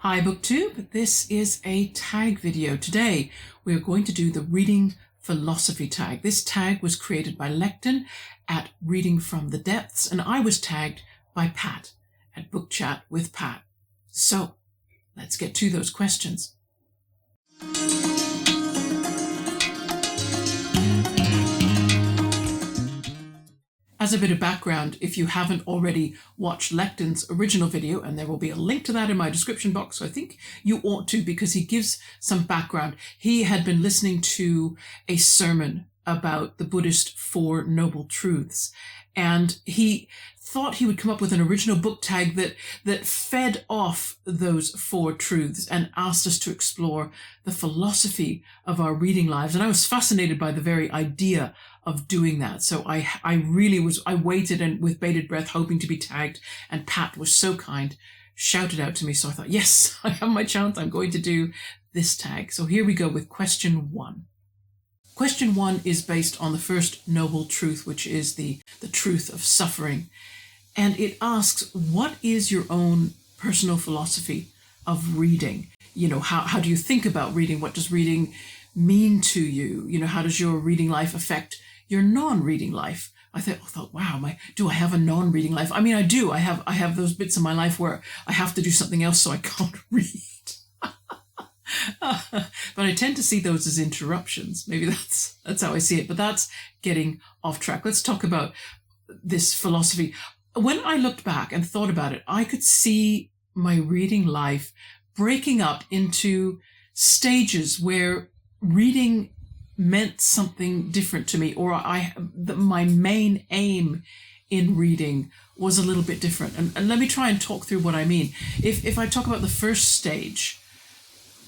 Hi BookTube, this is a tag video. Today we are going to do the Reading Philosophy tag. This tag was created by Lekden at Reading from the Depths, and I was tagged by Pat at Book Chat with Pat. So let's get to those questions. As a bit of background, if you haven't already watched Lekden's original video, and there will be a link to that in my description box, so I think you ought to because he gives some background. He had been listening to a sermon about the Buddhist Four Noble Truths, and he thought he would come up with an original book tag that fed off those four truths and asked us to explore the philosophy of our reading lives. And I was fascinated by the very idea of doing that. So I waited and with bated breath hoping to be tagged, and Pat was so kind, shouted out to me. So I thought, yes, I have my chance. I'm going to do this tag. So here we go with question 1. Question 1 is based on the first noble truth, which is the truth of suffering. And it asks, what is your own personal philosophy of reading? You know, how do you think about reading? What does reading mean to you? You know, how does your reading life affect your non-reading life? I thought, wow, do I have a non-reading life? I mean, I do. I have those bits in my life where I have to do something else, so I can't read. But I tend to see those as interruptions. Maybe that's how I see it, but that's getting off track. Let's talk about this philosophy. When I looked back and thought about it, I could see my reading life breaking up into stages where reading meant something different to me, or my main aim in reading was a little bit different. And let me try and talk through what I mean. If I talk about the first stage,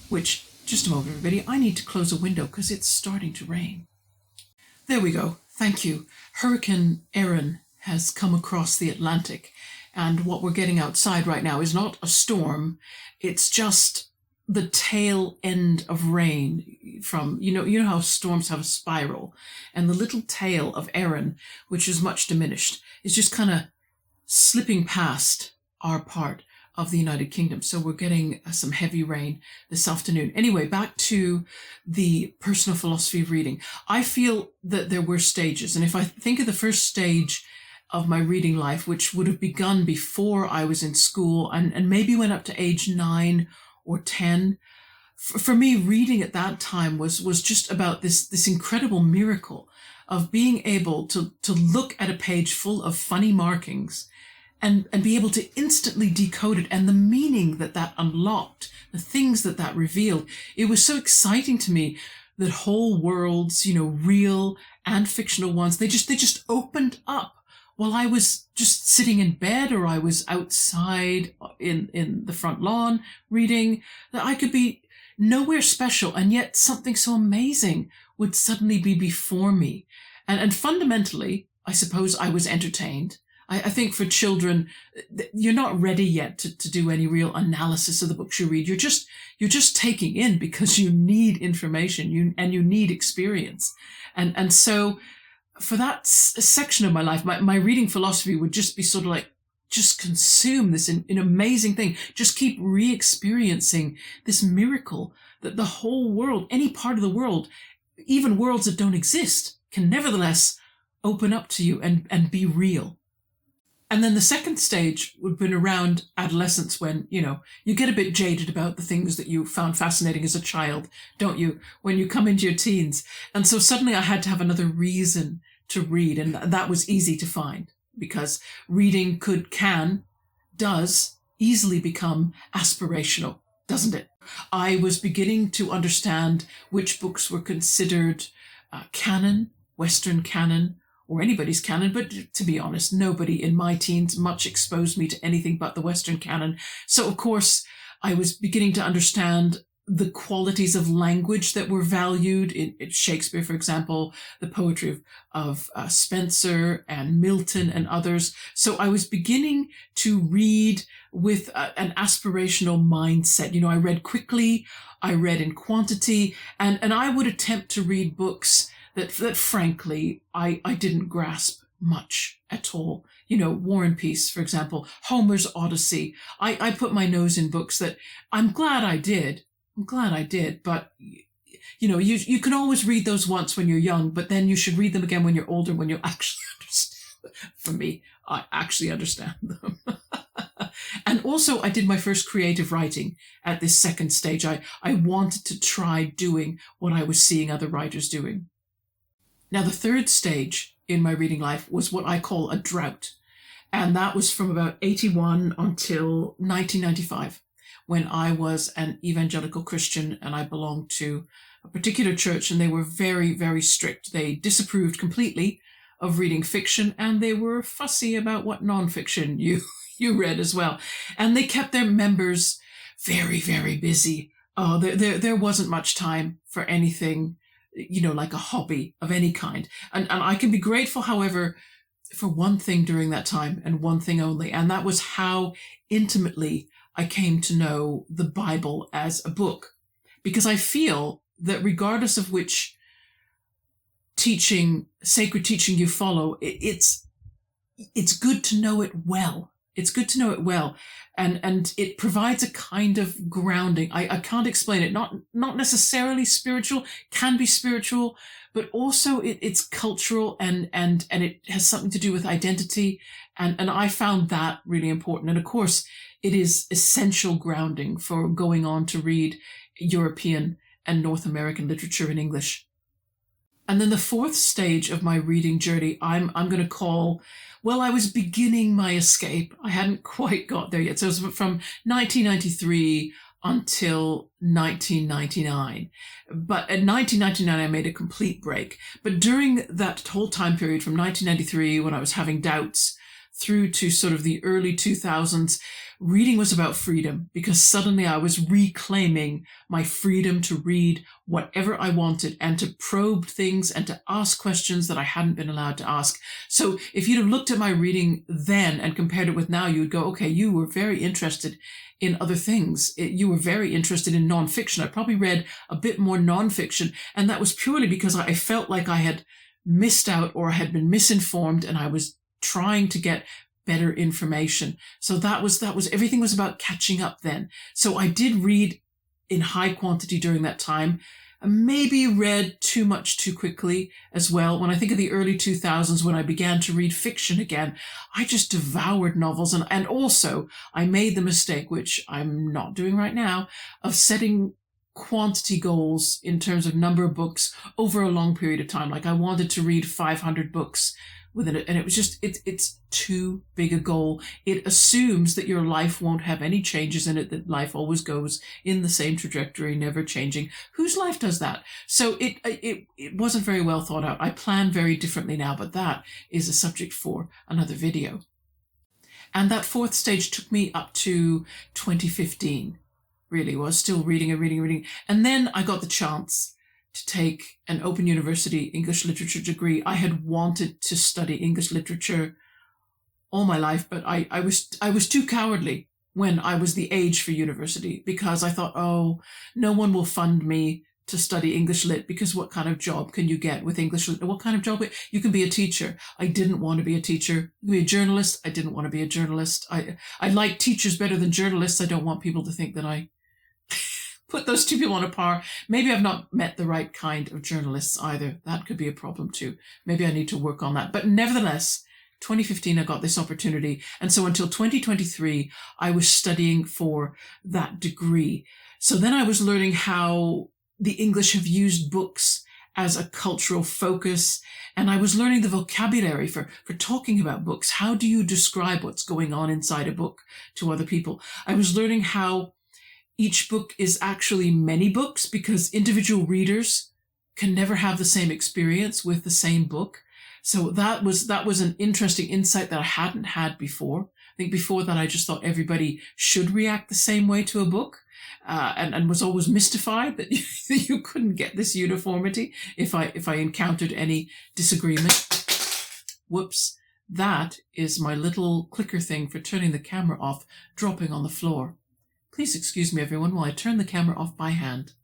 which, just a moment, everybody, I need to close a window because it's starting to rain. There we go. Thank you. Hurricane Erin has come across the Atlantic, and what we're getting outside right now is not a storm. It's just the tail end of rain from, you know how storms have a spiral, and the little tail of Erin, which is much diminished, is just kind of slipping past our part of the United Kingdom. So we're getting some heavy rain this afternoon. Anyway, back to the personal philosophy of reading. I feel that there were stages. And if I think of the first stage of my reading life, which would have begun before I was in school and maybe went up to age 9 or 10, for me, reading at that time was just about this incredible miracle of being able to look at a page full of funny markings and be able to instantly decode it, and the meaning that unlocked, the things that revealed. It was so exciting to me that whole worlds, real and fictional ones, they just opened up while I was just sitting in bed, or I was outside in the front lawn reading, that I could be nowhere special, and yet something so amazing would suddenly be before me. And fundamentally, I suppose I was entertained. I think for children, you're not ready yet to do any real analysis of the books you read. You're just taking in because you need information, you need experience. And so for that section of my life, my reading philosophy would just be sort of like, just consume this an amazing thing. Just keep re-experiencing this miracle that the whole world, any part of the world, even worlds that don't exist, can nevertheless open up to you and be real. And then the second stage would have been around adolescence, when, you get a bit jaded about the things that you found fascinating as a child, don't you, when you come into your teens. And so suddenly I had to have another reason to read, and that was easy to find, because reading does easily become aspirational, doesn't it? I was beginning to understand which books were considered canon, Western canon, or anybody's canon, but to be honest, nobody in my teens much exposed me to anything but the Western canon. So of course, I was beginning to understand the qualities of language that were valued in Shakespeare, for example, the poetry of Spencer and Milton and others. So I was beginning to read with an aspirational mindset. I read quickly, I read in quantity, and I would attempt to read books that frankly, I didn't grasp much at all. War and Peace, for example, Homer's Odyssey. I put my nose in books that I'm glad I did, but you can always read those once when you're young, but then you should read them again when you're older, when you actually understand. For me, I actually understand them. And also, I did my first creative writing at this second stage. I wanted to try doing what I was seeing other writers doing. Now, the third stage in my reading life was what I call a drought. And that was from about 81 until 1995, when I was an evangelical Christian and I belonged to a particular church, and they were very, very strict. They disapproved completely of reading fiction, and they were fussy about what nonfiction you read as well. And they kept their members very, very busy. There wasn't much time for anything, like a hobby of any kind. And I can be grateful, however, for one thing during that time, and one thing only, and that was how intimately I came to know the Bible as a book. Because I feel that regardless of which sacred teaching you follow, it's good to know it well. It's good to know it well. And it provides a kind of grounding. I can't explain it. Not necessarily spiritual, can be spiritual, but also it's cultural and it has something to do with identity. And I found that really important. And of course, it is essential grounding for going on to read European and North American literature in English. And then the fourth stage of my reading journey, I'm going to call, well, I was beginning my escape. I hadn't quite got there yet. So it was from 1993 until 1999. But in 1999, I made a complete break. But during that whole time period from 1993, when I was having doubts, through to sort of the early 2000s, reading was about freedom, because suddenly I was reclaiming my freedom to read whatever I wanted and to probe things and to ask questions that I hadn't been allowed to ask. So if you'd have looked at my reading then and compared it with now, you would go, okay, you were very interested in other things. You were very interested in nonfiction. I probably read a bit more nonfiction, and that was purely because I felt like I had missed out or had been misinformed, and I was trying to get better information. So that was everything was about catching up then. So I did read in high quantity during that time. Maybe read too much too quickly as well. When I think of the early 2000s, when I began to read fiction again, I just devoured novels. And also I made the mistake, which I'm not doing right now, of setting quantity goals in terms of number of books over a long period of time. Like I wanted to read 500 books within it, and it was just, it's too big a goal. It assumes that your life won't have any changes in it, that life always goes in the same trajectory, never changing. Whose life does that? So it wasn't very well thought out. I plan very differently now, but that is a subject for another video. And that fourth stage took me up to 2015, really was still reading. And then I got the chance to take an Open University English literature degree. I had wanted to study English literature all my life, but I was too cowardly when I was the age for university, because I thought, oh, no one will fund me to study English lit, because what kind of job can you get with English lit? What kind of job? You can be a teacher. I didn't want to be a teacher. Be a journalist. I didn't want to be a journalist. I like teachers better than journalists. I don't want people to think that I put those two people on a par. Maybe I've not met the right kind of journalists either. That could be a problem too. Maybe I need to work on that. But nevertheless, 2015, I got this opportunity. And so until 2023, I was studying for that degree. So then I was learning how the English have used books as a cultural focus. And I was learning the vocabulary for talking about books. How do you describe what's going on inside a book to other people? I was learning how each book is actually many books, because individual readers can never have the same experience with the same book. So that was an interesting insight that I hadn't had before. I think before that, I just thought everybody should react the same way to a book, and was always mystified that you couldn't get this uniformity if I encountered any disagreement. Whoops. That is my little clicker thing for turning the camera off, dropping on the floor. Please excuse me, everyone, while I turn the camera off by hand.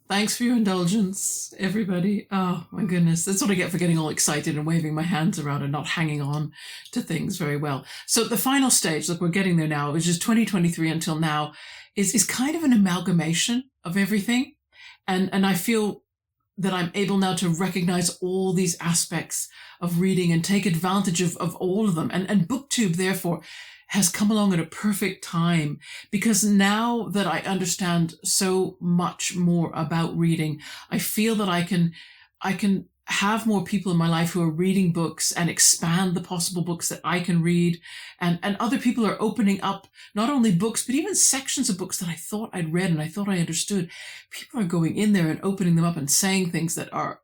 Thanks for your indulgence, everybody. Oh my goodness. That's what I get for getting all excited and waving my hands around and not hanging on to things very well. So the final stage, look, we're getting there now, which is 2023 until now, is kind of an amalgamation of everything. And I feel that I'm able now to recognize all these aspects of reading and take advantage of all of them. And BookTube, therefore, has come along at a perfect time, because now that I understand so much more about reading, I feel that I can have more people in my life who are reading books and expand the possible books that I can read. And other people are opening up not only books, but even sections of books that I thought I'd read and I thought I understood. People are going in there and opening them up and saying things that are,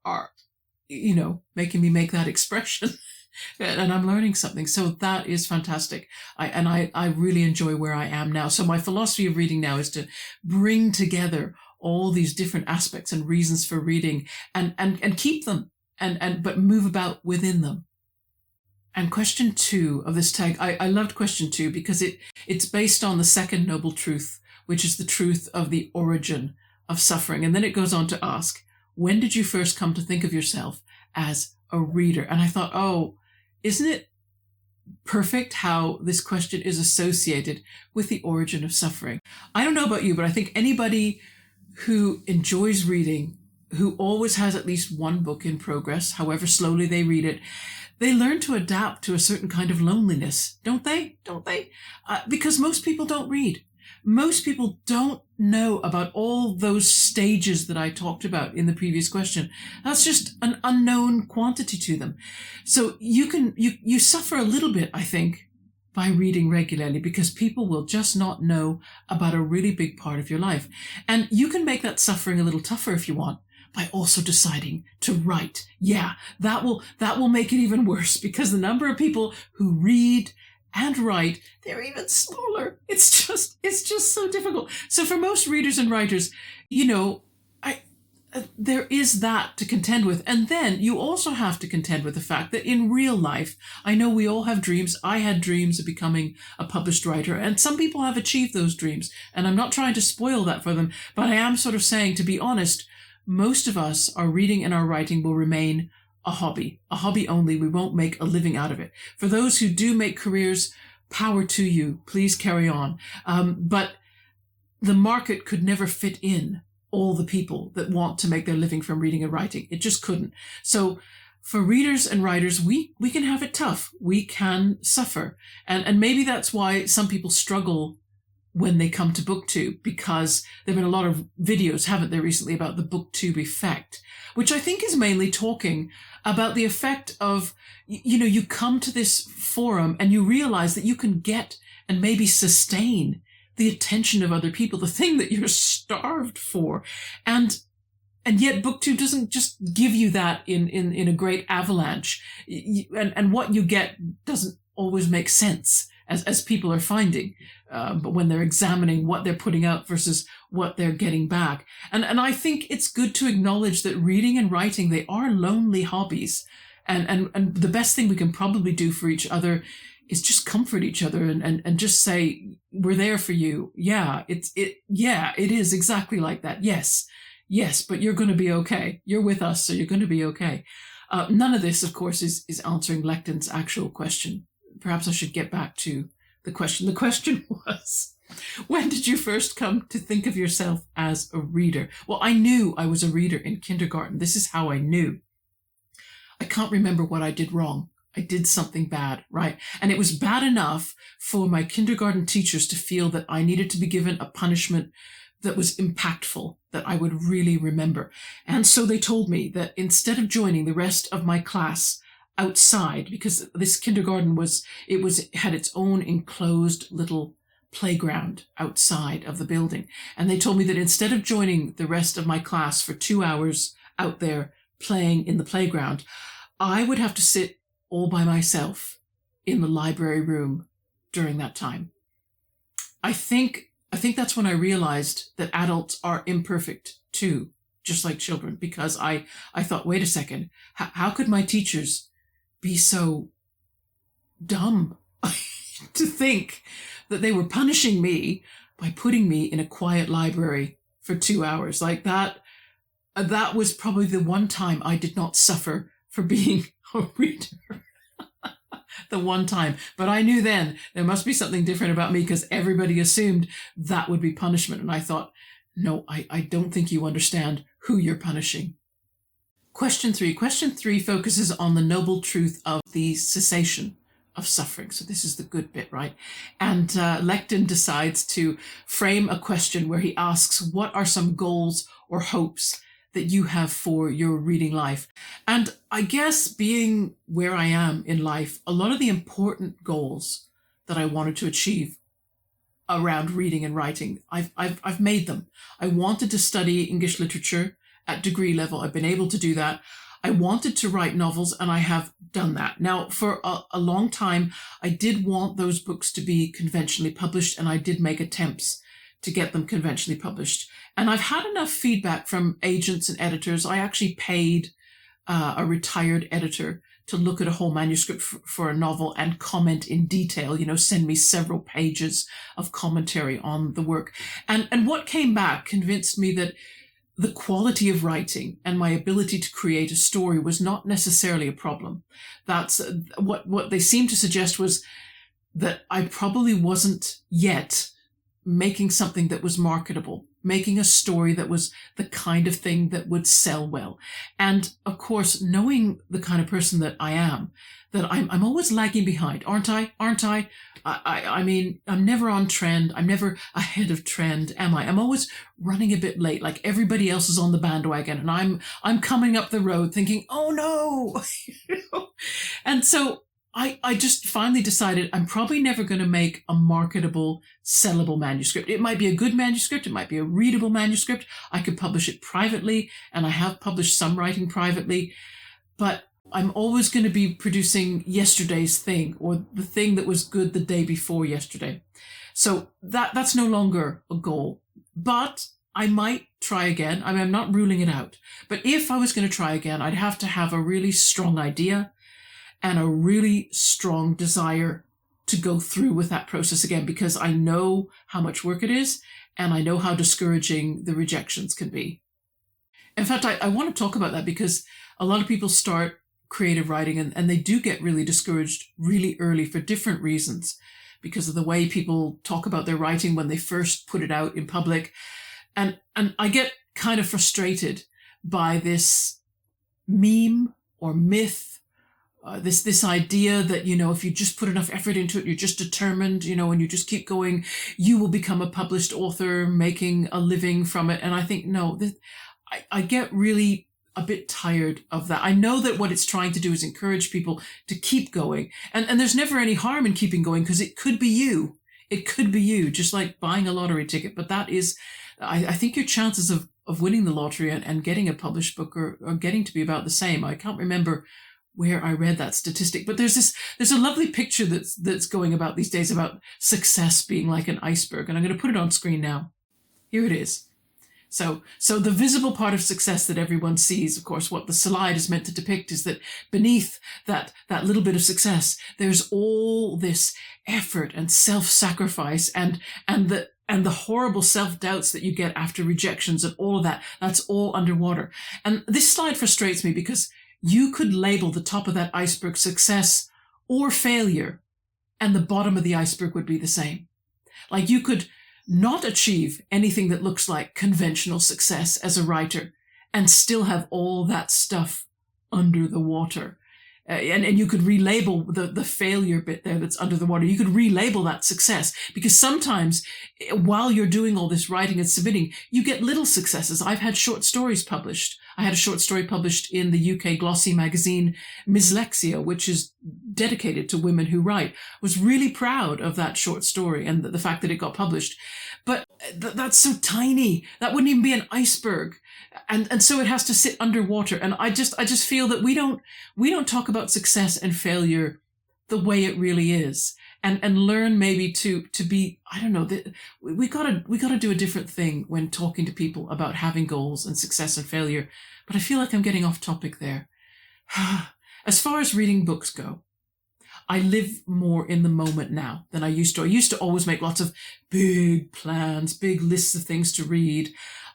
making me make that expression. And I'm learning something. So that is fantastic. I really enjoy where I am now. So my philosophy of reading now is to bring together all these different aspects and reasons for reading and keep them but move about within them. And question 2 of this tag, I loved question 2 because it's based on the second noble truth, which is the truth of the origin of suffering. And then it goes on to ask, when did you first come to think of yourself as a reader? And I thought, oh, isn't it perfect how this question is associated with the origin of suffering? I don't know about you, but I think anybody who enjoys reading, who always has at least one book in progress, however slowly they read it, they learn to adapt to a certain kind of loneliness, don't they? Because most people don't read. Most people don't know about all those stages that I talked about in the previous question. That's just an unknown quantity to them. So you suffer a little bit, I think, by reading regularly, because people will just not know about a really big part of your life. And you can make that suffering a little tougher if you want, by also deciding to write. Yeah, that will make it even worse, because the number of people who read and write, they're even smaller. It's just so difficult. So for most readers and writers, there is that to contend with. And then you also have to contend with the fact that in real life, I know we all have dreams. I had dreams of becoming a published writer, and some people have achieved those dreams. And I'm not trying to spoil that for them, but I am sort of saying, to be honest, most of us, our reading and our writing will remain a hobby only. We won't make a living out of it. For those who do make careers, power to you. Please carry on. But the market could never fit in all the people that want to make their living from reading and writing. It just couldn't. So for readers and writers, we can have it tough. We can suffer. And maybe that's why some people struggle when they come to BookTube, because there have been a lot of videos, haven't there, recently about the BookTube effect, which I think is mainly talking about the effect of, you come to this forum and you realize that you can get and maybe sustain the attention of other people, the thing that you're starved for. And yet BookTube doesn't just give you that in a great avalanche. And what you get doesn't always make sense, as people are finding, but when they're examining what they're putting out versus what they're getting back. And I think it's good to acknowledge that reading and writing, they are lonely hobbies. And the best thing we can probably do for each other is just comfort each other and just say, we're there for you. Yeah, it is exactly like that. Yes, but you're going to be okay. You're with us, so you're going to be okay. None of this, of course, is answering Lekden's actual question. Perhaps I should get back to the question. The question was, when did you first come to think of yourself as a reader? Well, I knew I was a reader in kindergarten. This is how I knew. I can't remember what I did wrong. I did something bad, right? And it was bad enough for my kindergarten teachers to feel that I needed to be given a punishment that was impactful, that I would really remember. And so they told me that instead of joining the rest of my class outside, because this kindergarten had its own enclosed little playground outside of the building. And they told me that instead of joining the rest of my class for 2 hours out there playing in the playground, I would have to sit all by myself in the library room during that time. I think that's when I realized that adults are imperfect too, just like children, because I thought, wait a second, how could my teachers be so dumb to think that they were punishing me by putting me in a quiet library for 2 hours like that? that was probably the one time I did not suffer for being a reader. The one time. But I knew then there must be something different about me, because everybody assumed that would be punishment. And I thought, no, I don't think you understand who you're punishing. Question 3. Question 3 focuses on the noble truth of the cessation of suffering. So this is the good bit, right? And Lekden decides to frame a question where he asks, what are some goals or hopes that you have for your reading life? And I guess, being where I am in life, a lot of the important goals that I wanted to achieve around reading and writing, I've made them. I wanted to study English literature at degree level. I've been able to do that. I wanted to write novels, and I have done that. Now, for a long time, I did want those books to be conventionally published, and I did make attempts to get them conventionally published. And I've had enough feedback from agents and editors. I actually paid a retired editor to look at a whole manuscript for a novel and comment in detail, send me several pages of commentary on the work. And what came back convinced me that the quality of writing and my ability to create a story was not necessarily a problem. That's what they seemed to suggest, was that I probably wasn't yet making something that was marketable, making a story that was the kind of thing that would sell well. And of course, knowing the kind of person that I am, that I'm always lagging behind, aren't I? I mean, I'm never on trend. I'm never ahead of trend, am I? I'm always running a bit late, like everybody else is on the bandwagon, and I'm coming up the road thinking, oh no. And so I just finally decided I'm probably never going to make a marketable, sellable manuscript. It might be a good manuscript. It might be a readable manuscript. I could publish it privately, and I have published some writing privately, but I'm always going to be producing yesterday's thing, or the thing that was good the day before yesterday. So that's no longer a goal, but I might try again. I mean, I'm not ruling it out, but if I was going to try again, I'd have to have a really strong idea and a really strong desire to go through with that process again, because I know how much work it is, and I know how discouraging the rejections can be. In fact, I want to talk about that, because a lot of people start creative writing and they do get really discouraged really early for different reasons, because of the way people talk about their writing when they first put it out in public. And I get kind of frustrated by this meme or myth, this idea that, if you just put enough effort into it, you're just determined, and you just keep going, you will become a published author making a living from it. And I think, no, I get really a bit tired of that. I know that what it's trying to do is encourage people to keep going. And there's never any harm in keeping going, because it could be you. It could be you, just like buying a lottery ticket. But that is, I think your chances of winning the lottery and getting a published book are getting to be about the same. I can't remember where I read that statistic, but there's a lovely picture that's going about these days about success being like an iceberg. And I'm going to put it on screen now. Here it is. So the visible part of success that everyone sees, of course, what the slide is meant to depict is that beneath that little bit of success, there's all this effort and self-sacrifice and the horrible self-doubts that you get after rejections and all of that. That's all underwater. And this slide frustrates me, because you could label the top of that iceberg success or failure, and the bottom of the iceberg would be the same. Like, you could not achieve anything that looks like conventional success as a writer and still have all that stuff under the water. And you could relabel the failure bit there that's under the water. You could relabel that success, because sometimes while you're doing all this writing and submitting, you get little successes. I've had short stories published. I had a short story published in the UK glossy magazine Mislexia, which is dedicated to women who write. I was really proud of that short story and the fact that it got published. But that's so tiny. That wouldn't even be an iceberg. And so it has to sit underwater. And I just feel that we don't talk about success and failure the way it really is. And learn maybe to be, I don't know, we gotta do a different thing when talking to people about having goals and success and failure. But I feel like I'm getting off topic there. As far as reading books go, I live more in the moment now than I used to. I used to always make lots of big plans, big lists of things to read.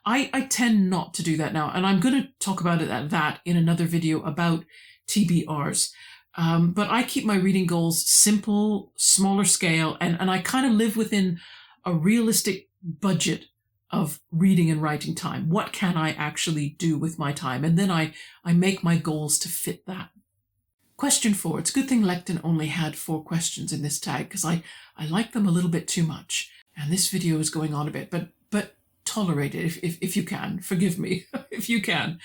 I tend not to do that now. And I'm going to talk about that in another video about TBRs. But I keep my reading goals simple, smaller scale, and I kind of live within a realistic budget of reading and writing time. What can I actually do with my time? And then I make my goals to fit that. Question 4. It's a good thing Lekden only had 4 questions in this tag, because I like them a little bit too much. And this video is going on a bit, but tolerate it if you can. Forgive me if you can.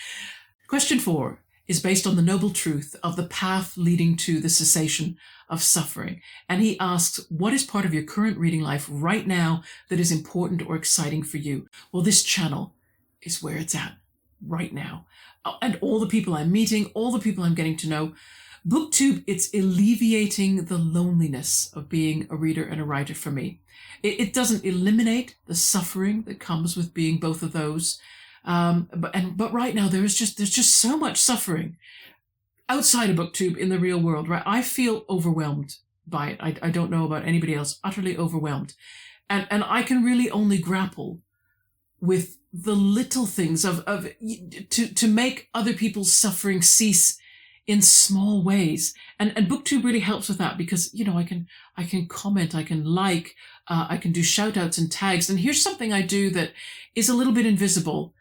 Question 4 is based on the noble truth of the path leading to the cessation of suffering. And he asks, what is part of your current reading life right now that is important or exciting for you? Well, this channel is where it's at right now. And all the people I'm meeting, all the people I'm getting to know. BookTube, it's alleviating the loneliness of being a reader and a writer for me. It doesn't eliminate the suffering that comes with being both of those. But right now there's just so much suffering outside of BookTube in the real world, right? I feel overwhelmed by it. I don't know about anybody else, utterly overwhelmed. And I can really only grapple with the little things to make other people's suffering cease in small ways. And BookTube really helps with that, because, you know, I can comment, I can like, I can do shout outs and tags. And here's something I do that is a little bit invisible,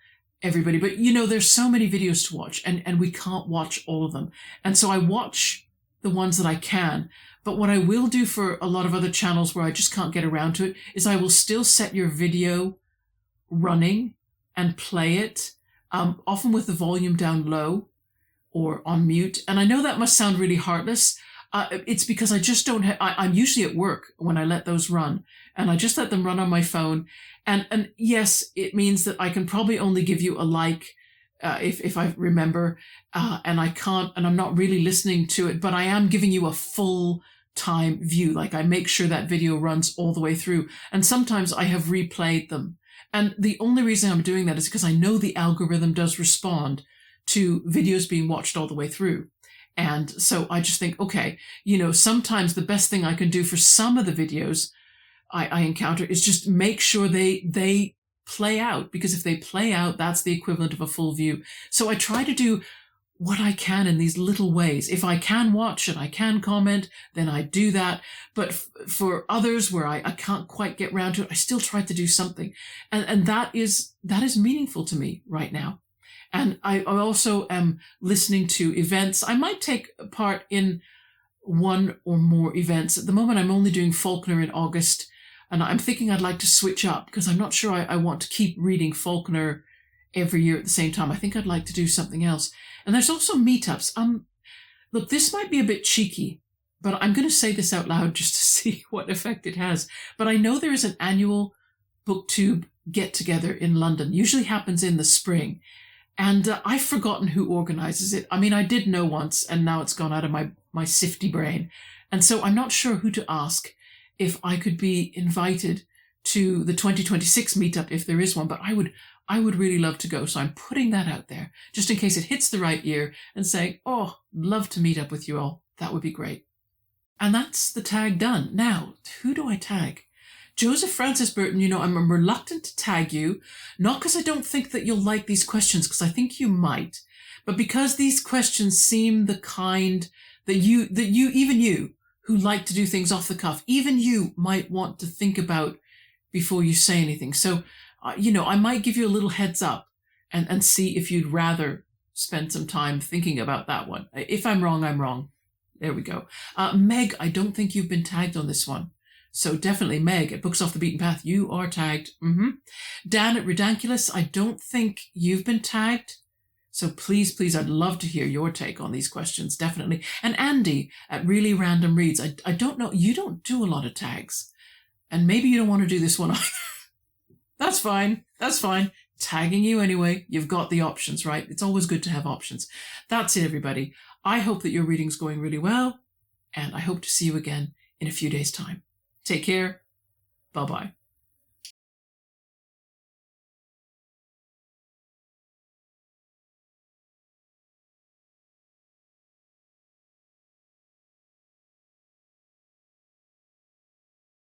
everybody, but you know, there's so many videos to watch, and we can't watch all of them. And so I watch the ones that I can. But what I will do for a lot of other channels where I just can't get around to it is I will still set your video running and play it, often with the volume down low or on mute. And I know that must sound really heartless. It's because I just don't have, I'm usually at work when I let those run, and I just let them run on my phone. And yes, it means that I can probably only give you a like, if I remember, and I can't, and I'm not really listening to it, but I am giving you a full time view. Like, I make sure that video runs all the way through. And sometimes I have replayed them. And the only reason I'm doing that is because I know the algorithm does respond to videos being watched all the way through. And so I just think, okay, you know, sometimes the best thing I can do for some of the videos I encounter is just make sure they play out, because if they play out, that's the equivalent of a full view. So I try to do what I can in these little ways. If I can watch and I can comment, then I do that. But for others where I can't quite get around to it, I still try to do something. And that is meaningful to me right now. And I also am listening to events. I might take part in one or more events. At the moment, I'm only doing Faulkner in August, and I'm thinking I'd like to switch up, because I'm not sure I want to keep reading Faulkner every year at the same time. I think I'd like to do something else. And there's also meetups. Look, this might be a bit cheeky, but I'm going to say this out loud just to see what effect it has. But I know there is an annual BookTube get-together in London. Usually happens in the spring. And I've forgotten who organizes it. I mean, I did know once, and now it's gone out of my sifty brain. And so I'm not sure who to ask if I could be invited to the 2026 meetup, if there is one. But I would really love to go. So I'm putting that out there, just in case it hits the right ear, and saying, oh, love to meet up with you all. That would be great. And that's the tag done. Now, who do I tag? Joseph Francis Burton, you know, I'm reluctant to tag you, not because I don't think that you'll like these questions, because I think you might, but because these questions seem the kind that even you who like to do things off the cuff, even you might want to think about before you say anything. So, you know, I might give you a little heads up and see if you'd rather spend some time thinking about that one. If I'm wrong, I'm wrong. There we go. Meg, I don't think you've been tagged on this one. So definitely Meg at Books Off the Beaten Path, you are tagged. Dan at Redunculous, I don't think you've been tagged. So please, I'd love to hear your take on these questions, definitely. And Andy at Really Random Reads, I don't know, you don't do a lot of tags. And maybe you don't want to do this one either. That's fine. Tagging you anyway. You've got the options, right? It's always good to have options. That's it, everybody. I hope that your reading's going really well, and I hope to see you again in a few days' time. Take care. Bye-bye.